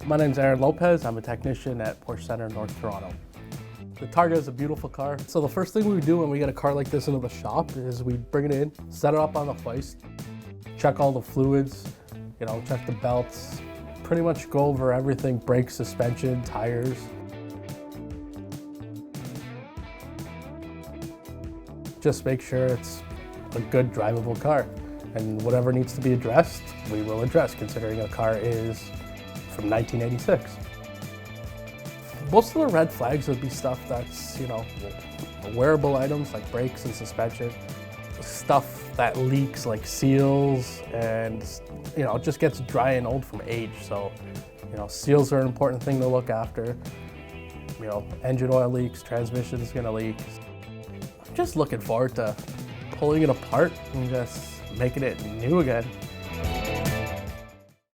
My name's Aaron Lopez. I'm a technician at Porsche Center in North Toronto. The Targa is a beautiful car. So the first thing we do when we get a car like this into the shop is we bring it in, set it up on the hoist, check all the fluids, check the belts, pretty much go over everything, brakes, suspension, tires. Just make sure it's a good drivable car. And whatever needs to be addressed, we will address, considering a car is from 1986. Most of the red flags would be stuff that's, wearable items like brakes and suspension, stuff that leaks like seals and, it just gets dry and old from age. So, seals are an important thing to look after. Engine oil leaks, transmission is gonna leak. I'm just looking forward to pulling it apart and just making it new again.